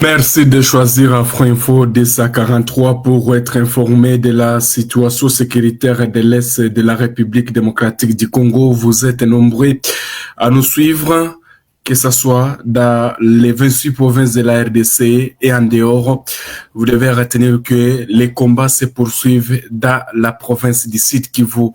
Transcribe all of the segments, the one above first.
Merci de choisir Afro-Info DSA 43 pour être informé de la situation sécuritaire de l'Est de la République démocratique du Congo. Vous êtes nombreux à nous suivre, que ce soit dans les 26 provinces de la RDC et en dehors. Vous devez retenir que les combats se poursuivent dans la province du Sud Kivu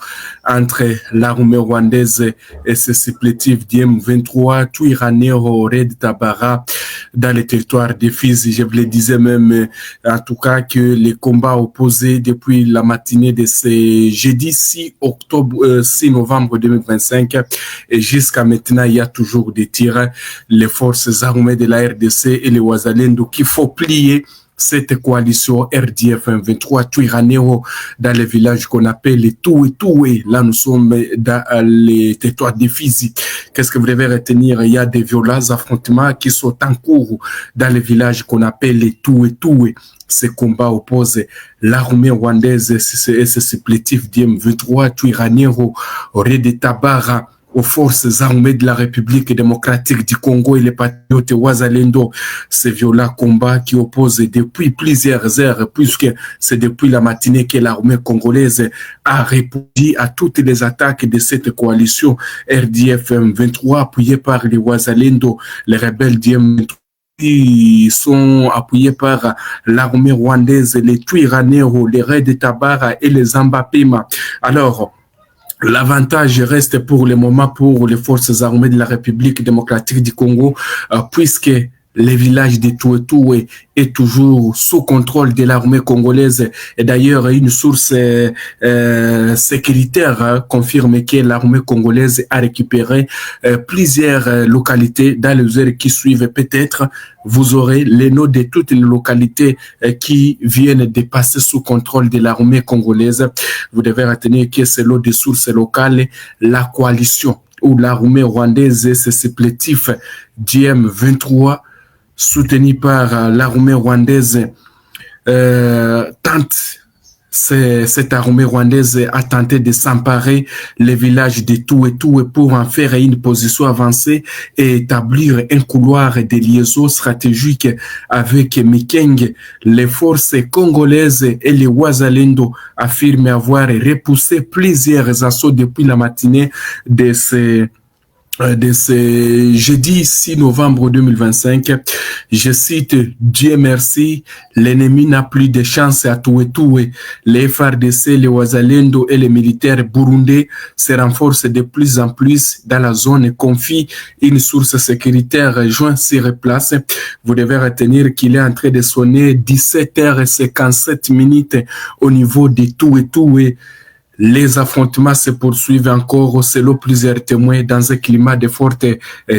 entre l'armée rwandaise et ses supplétifs d'M23, Twirwaneho, Red Tabara, dans les territoires des Fizi. Je vous le disais même, en tout cas, que les combats opposés depuis la matinée de ce jeudi 6 novembre 2025 et jusqu'à maintenant, il y a toujours des tirs. Les forces armées de la RDC et les Wazalendo qu'il faut plier cette coalition RDF 23 Twirwaneho dans les villages qu'on appelle les Toué. Là, nous sommes dans les territoires des Fizi. Qu'est-ce que vous devez retenir? Il y a des violents affrontements qui sont en cours dans les villages qu'on appelle les Toué. Ces combats opposent l'armée rwandaise et ses supplétifs d'M23 Twirwaneho, Red Tabara, aux forces armées de la République démocratique du Congo et les patriotes Wazalendo. Ces violents combats qui opposent depuis plusieurs heures, puisque c'est depuis la matinée que l'armée congolaise a répondu à toutes les attaques de cette coalition RDF 23 appuyée par les Wazalendo, les rebelles d'M23. Qui sont appuyés par l'armée rwandaise, les Twirwaneho, les Red Tabara et les Zambapima. Alors, l'avantage reste pour le moment pour les forces armées de la République démocratique du Congo, puisque les villages de Toué est toujours sous contrôle de l'armée congolaise. Et d'ailleurs, une source sécuritaire confirme que l'armée congolaise a récupéré plusieurs localités dans les heures qui suivent. Peut-être vous aurez les noms de toutes les localités qui viennent de passer sous contrôle de l'armée congolaise. Vous devez retenir que selon des sources locales, la coalition ou l'armée rwandaise et ses supplétifs d'M23 soutenu par l'armée rwandaise, cette armée rwandaise a tenté de s'emparer les villages de Toué pour en faire une position avancée et établir un couloir de liaison stratégique avec Mikenge. Les forces congolaises et les Wazalendo affirment avoir repoussé plusieurs assauts depuis la matinée de ce jeudi 6 novembre 2025. Je cite: Dieu merci, l'ennemi n'a plus de chance à Toué. Les FARDC, les Wazalendo et les militaires burundais se renforcent de plus en plus dans la zone, confie une source sécuritaire joint sur place. Vous devez retenir qu'il est en train de sonner 17h57 au niveau de Toué. Les affrontements se poursuivent encore selon plusieurs témoins dans un climat de forte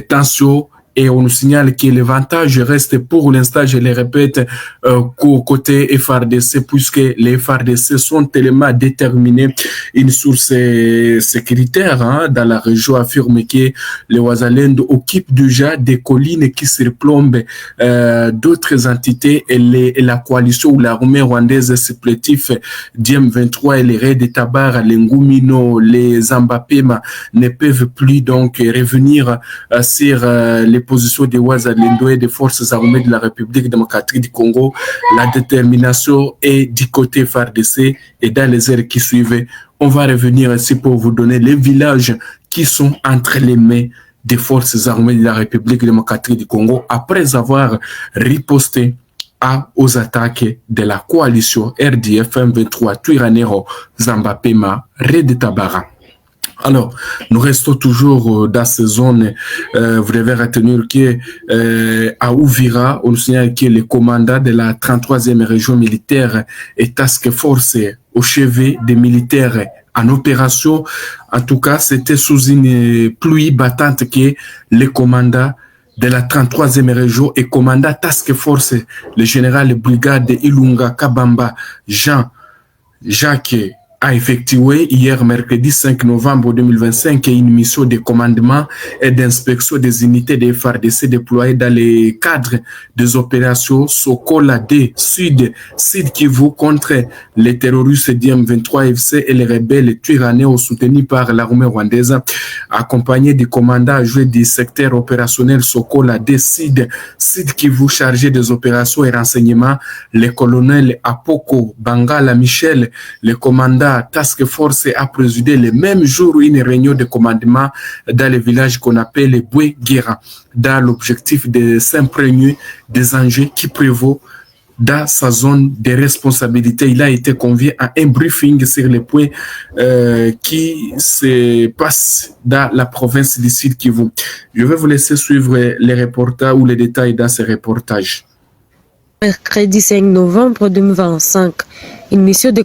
tension. Et on nous signale que l'avantage reste pour l'instant, je le répète, côté FARDC, puisque les FARDC sont tellement déterminés. Une source sécuritaire dans la région affirme que les Wazalendo occupent déjà des collines qui surplombent d'autres entités et la coalition ou l'armée rwandaise supplétif d'M23 et les Red Tabara, les Ngumino, les Zambapema ne peuvent plus donc revenir sur les positions des Wazalendo et des forces armées de la République démocratique du Congo. La détermination est du côté FARDC et dans les heures qui suivent, on va revenir ici pour vous donner les villages qui sont entre les mains des forces armées de la République démocratique du Congo après avoir riposté aux attaques de la coalition RDF 23 Twirwaneho, Zambapema, Red Tabara. Alors, nous restons toujours dans ces zones. Vous devez retenir que à Uvira, on nous signale que le commandant de la 33e région militaire et task force au chevet des militaires en opération. En tout cas, c'était sous une pluie battante que le commandant de la 33e région et commandant task force, le général de brigade Ilunga Kabamba Jacques a effectué hier mercredi 5 novembre 2025 une mission de commandement et d'inspection des unités des FARDC déployées dans le cadre des opérations Sokola D Sud Kivu contre les terroristes d'IM23 FC et les rebelles Twirwaneho soutenus par l'armée rwandaise, accompagné du commandant adjoint du secteur opérationnel Sokola D Sud Kivu chargé des opérations et renseignements, le colonel Apoko Bangala Michel, le commandant Task Force, a présidé le même jour une réunion de commandement dans le village qu'on appelle Boué-Guéra, dans l'objectif de s'imprégner des enjeux qui prévaut dans sa zone de responsabilité. Il a été convié à un briefing sur les points qui se passent dans la province du Sud Kivu. Je vais vous laisser suivre les reportages ou les détails dans ces reportages. Mercredi 5 novembre 2025, une mission de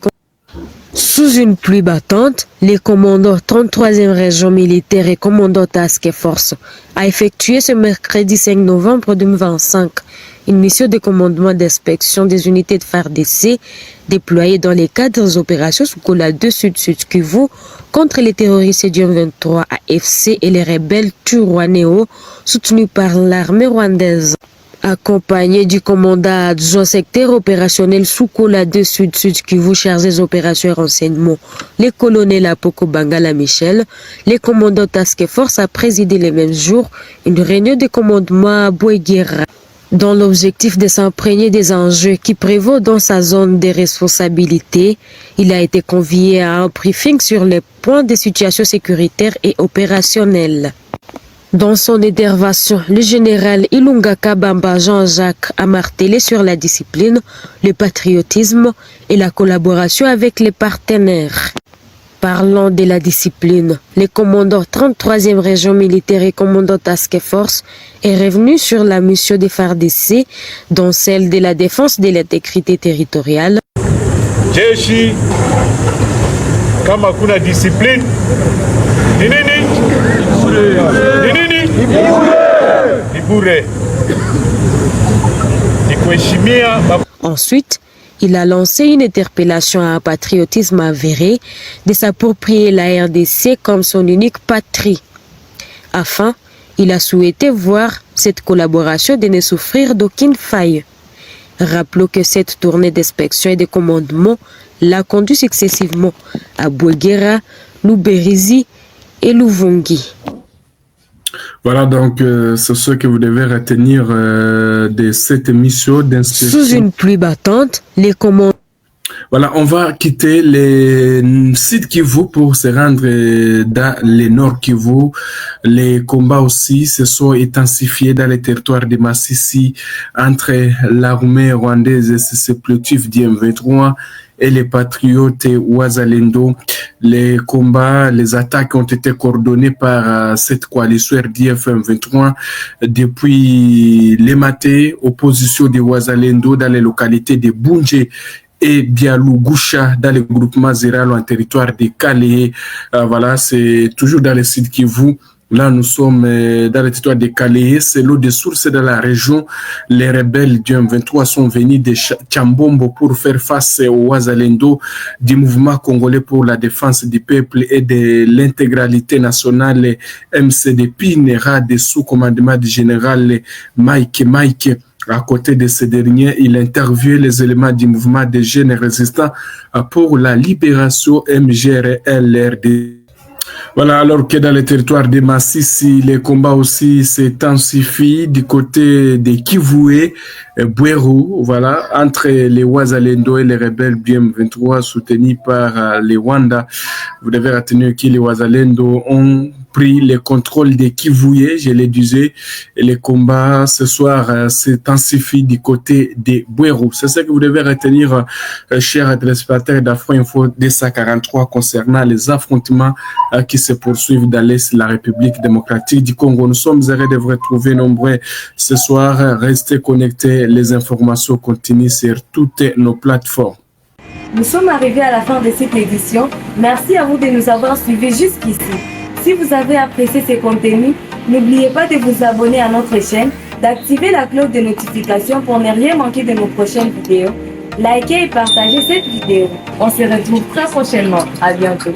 sous une pluie battante, les commandants 33e région militaire et commandant Task Force a effectué ce mercredi 5 novembre 2025 une mission de commandement d'inspection des unités de FARDC déployées dans les cadres des opérations Sokola 2 Sud Kivu contre les terroristes du M23 AFC et les rebelles Twirwaneho soutenus par l'armée rwandaise. Accompagné du commandant adjoint secteur opérationnel Sokola 2 Sud Kivu chargé des opérations et renseignements, les colonels Apoko Bangala Michel, les commandants Task Force a présidé le même jour une réunion de commandement à Boué-Guéra dans l'objectif de s'imprégner des enjeux qui prévaut dans sa zone de responsabilité. Il a été convié à un briefing sur les points de situation sécuritaire et opérationnelle. Dans son intervention, le général Ilunga Kabamba Jean-Jacques a martelé sur la discipline, le patriotisme et la collaboration avec les partenaires. Parlant de la discipline, le commandant 33e région militaire et commandant Task Force est revenu sur la mission des FARDC, dont celle de la défense de l'intégrité territoriale. Jeshi, kama kuna discipline, nini? Ensuite, il a lancé une interpellation à un patriotisme avéré de s'approprier la RDC comme son unique patrie. Enfin, il a souhaité voir cette collaboration de ne souffrir d'aucune faille. Rappelons que cette tournée d'inspection et de commandement l'a conduit successivement à Boué-Guéra, Luberizi et Luvungi. Voilà, donc c'est ce que vous devez retenir de cette mission d'inspection. Sous une pluie battante, les commandants... Voilà, on va quitter le Sud Kivu pour se rendre dans le Nord Kivu. Les combats aussi se sont intensifiés dans les territoires de Massissi entre l'armée rwandaise et ses supplétifs d'IM23 et les patriotes Wazalendo. Les combats, les attaques ont été coordonnées par cette coalition RDF M23 depuis les matins, opposition de Wazalendo dans les localités de Bunje et Bialougoucha dans le groupement Zéral en territoire de Calais. Voilà, c'est toujours dans le Sud Kivu. Là, nous sommes dans le territoire de Calais. C'est l'eau de source de la région. Les rebelles du M23 sont venus de Tchambombo pour faire face au Wazalendo du mouvement congolais pour la défense du peuple et de l'intégralité nationale MCDP, NERA, de sous-commandement du général Mike. À côté de ces derniers, il interviewe les éléments du mouvement des jeunes résistants pour la libération MGRLRD. Voilà, alors que dans le territoire de Massissi, les combats aussi s'intensifient du côté de Kivué, Bweru, voilà, entre les Wazalendo et les rebelles BM23 soutenus par les Rwanda. Vous devez retenir que les Wazalendo ont pris le contrôle de Kivué, je le disais, et les combats ce soir s'intensifient du côté de Bweru. C'est ce que vous devez retenir, chers téléspectateurs d'Afro Info 243 concernant les affrontements qui se poursuivent dans l'Est de la République démocratique du Congo. Nous sommes heureux de vous retrouver nombreux ce soir. Restez connectés, les informations continuent sur toutes nos plateformes. Nous sommes arrivés à la fin de cette édition. Merci à vous de nous avoir suivis jusqu'ici. Si vous avez apprécié ces contenus, n'oubliez pas de vous abonner à notre chaîne, d'activer la cloche de notification pour ne rien manquer de nos prochaines vidéos likez et partagez cette vidéo. On se retrouve très prochainement. À bientôt.